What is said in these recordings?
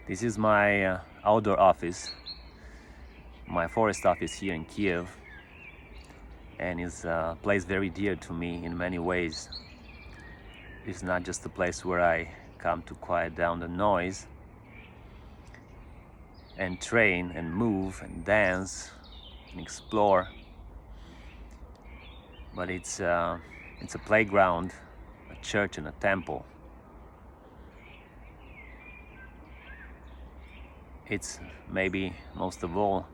This is my outdoor office, my forest office here in Kiev, and is a place very dear to me in many ways. It's not just a place where I come to quiet down the noise and train and move and dance and explore, but it's a playground, a church and a temple. It's maybe most of all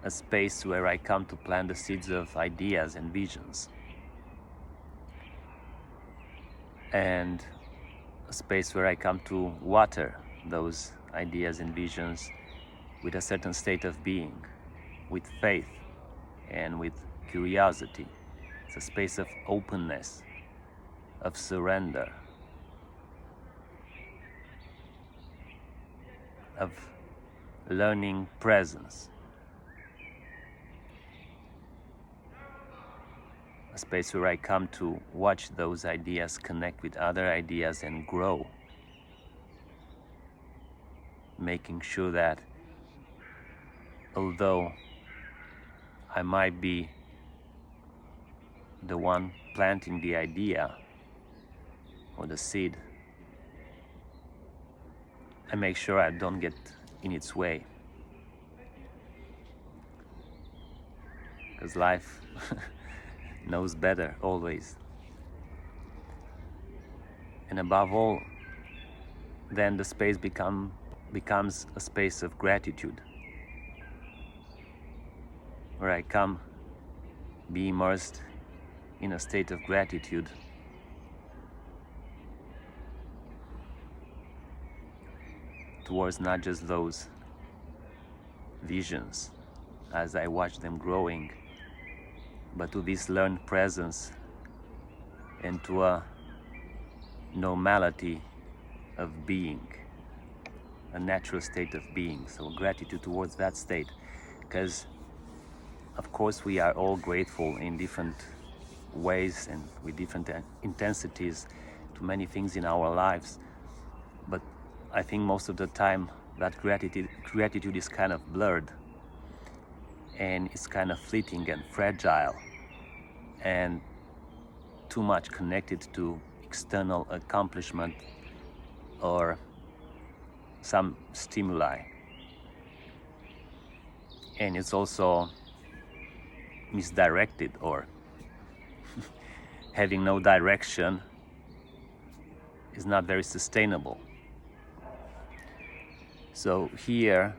a space where I come to plant the seeds of ideas and visions, and a space where I come to water those ideas and visions with a certain state of being, with faith and with curiosity. It's a space of openness, of surrender, of learning presence. A space where I come to watch those ideas connect with other ideas and grow, making sure that although I might be the one planting the idea or the seed, I make sure I don't get in its way, because life knows better always. And above all, then the space becomes a space of gratitude, where I come, be immersed in a state of gratitude towards not just those visions as I watch them growing, but to this learned presence and to a normality of being, a natural state of being. So gratitude towards that state, because of course we are all grateful in different ways and with different intensities to many things in our lives, but I think most of the time that gratitude is kind of blurred, and it's kind of fleeting and fragile and too much connected to external accomplishment or some stimuli. And it's also misdirected, or having no direction is not very sustainable. So here,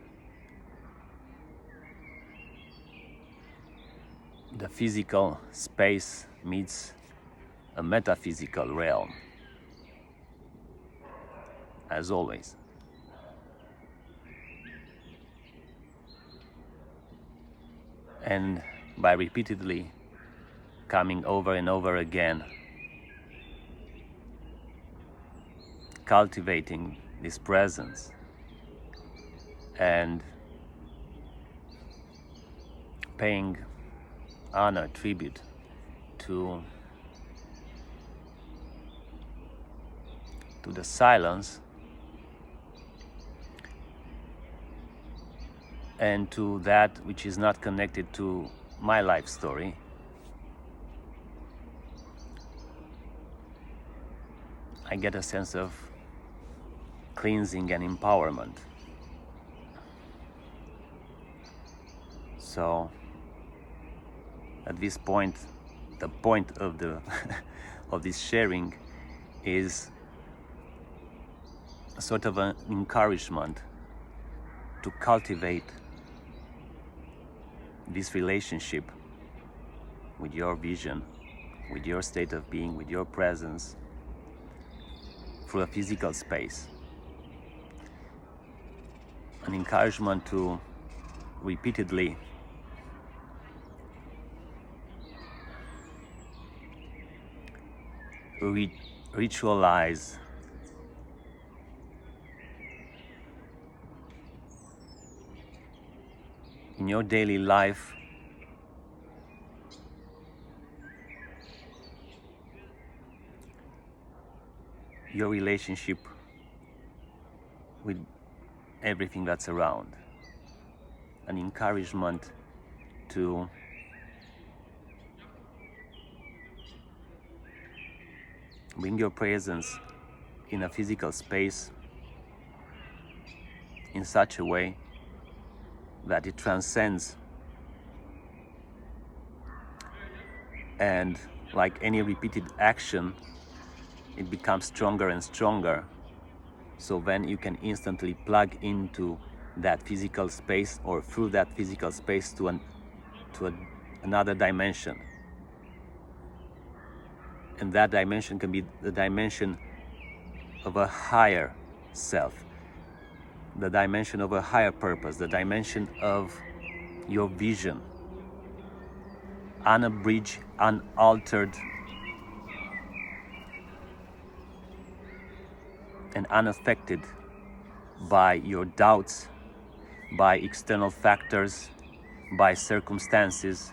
the physical space meets a metaphysical realm, as always. And by repeatedly coming over and over again, cultivating this presence and paying honor, tribute to the silence and to that which is not connected to my life story, I get a sense of cleansing and empowerment. So at this point, the point of the of this sharing is a sort of an encouragement to cultivate this relationship with your vision, with your state of being, with your presence through a physical space. An encouragement to repeatedly ritualize in your daily life your relationship with everything that's around. An encouragement to bring your presence in a physical space in such a way that it transcends, and like any repeated action, it becomes stronger and stronger. So then you can instantly plug into that physical space, or through that physical space to another dimension. And that dimension can be the dimension of a higher self, the dimension of a higher purpose, the dimension of your vision, unabridged, unaltered, and unaffected by your doubts, by external factors, by circumstances,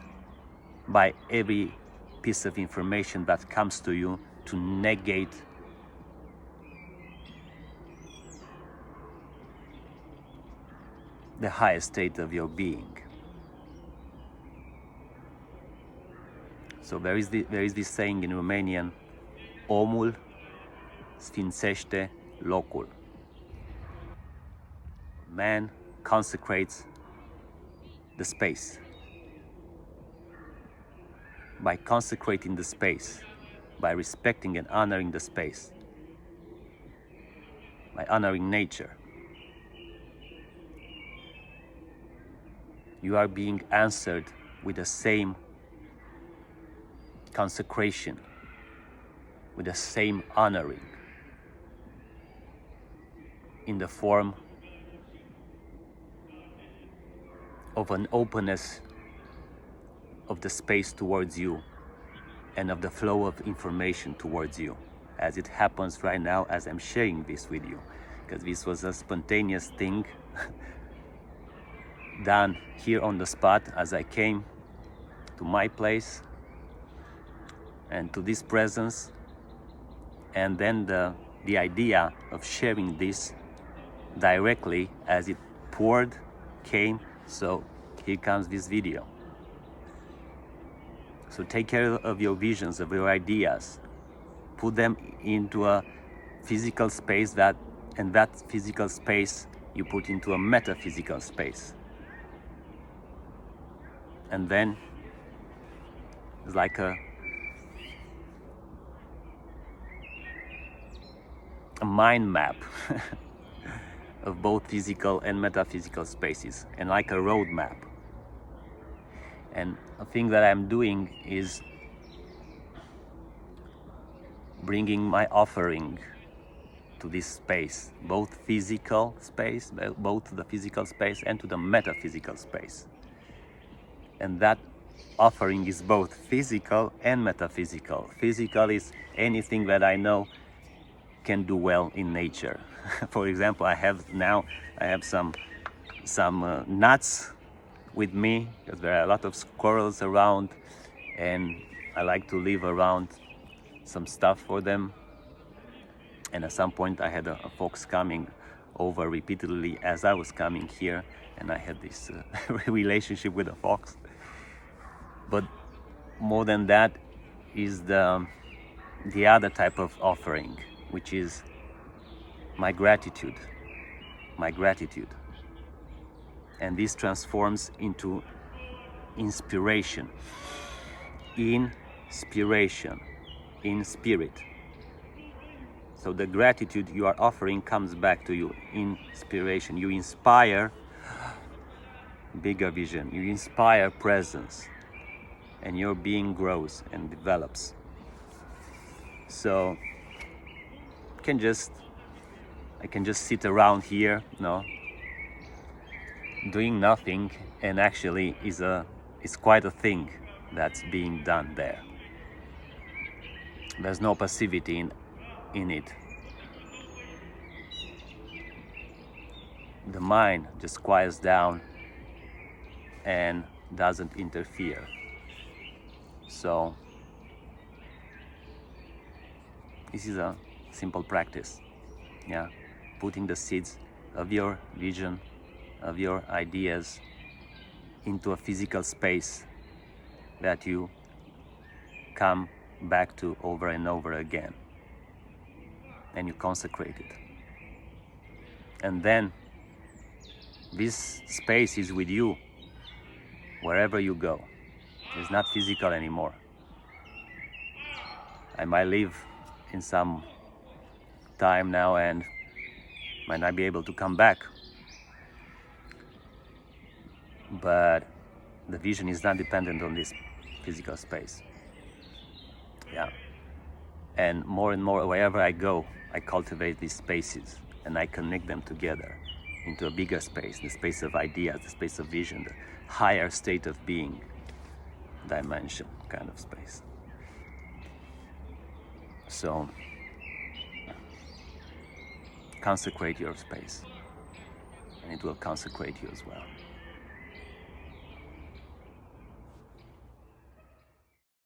by every piece of information that comes to you to negate the highest state of your being. So there is this saying in Romanian, omul sfințește locul. Man consecrates the space. By consecrating the space, by respecting and honoring the space, by honoring nature, you are being answered with the same consecration, with the same honoring, in the form of an openness of the space towards you and of the flow of information towards you, as it happens right now as I'm sharing this with you, because this was a spontaneous thing done here on the spot as I came to my place and to this presence, and then the idea of sharing this directly as it came, so here comes this video. So take care of your visions, of your ideas, put them into a physical space, and that physical space you put into a metaphysical space. And then it's like a mind map of both physical and metaphysical spaces, and like a road map. And a thing that I'm doing is bringing my offering to this space, both the physical space and to the metaphysical space. And that offering is both physical and metaphysical. Physical is anything that I know can do well in nature. For example, I have some nuts with me, because there are a lot of squirrels around, and I like to leave around some stuff for them. And at some point I had a fox coming over repeatedly as I was coming here, and I had this relationship with a fox. But more than that is the other type of offering, which is my gratitude. And this transforms into inspiration, in spirit. So the gratitude you are offering comes back to you in inspiration. You inspire bigger vision, you inspire presence, and your being grows and develops. So I can just sit around here, doing nothing, and actually it's quite a thing that's being done there. There's no passivity in it. The mind just quiets down and doesn't interfere. So this is a simple practice, putting the seeds of your vision, of your ideas, into a physical space that you come back to over and over again, and you consecrate it. And then this space is with you wherever you go. It's not physical anymore. I might live in some time now and might not be able to come back, but the vision is not dependent on this physical space. Yeah. And more, wherever I go, I cultivate these spaces and I connect them together into a bigger space, the space of ideas, the space of vision, the higher state of being dimension kind of space. So consecrate your space, and it will consecrate you as well.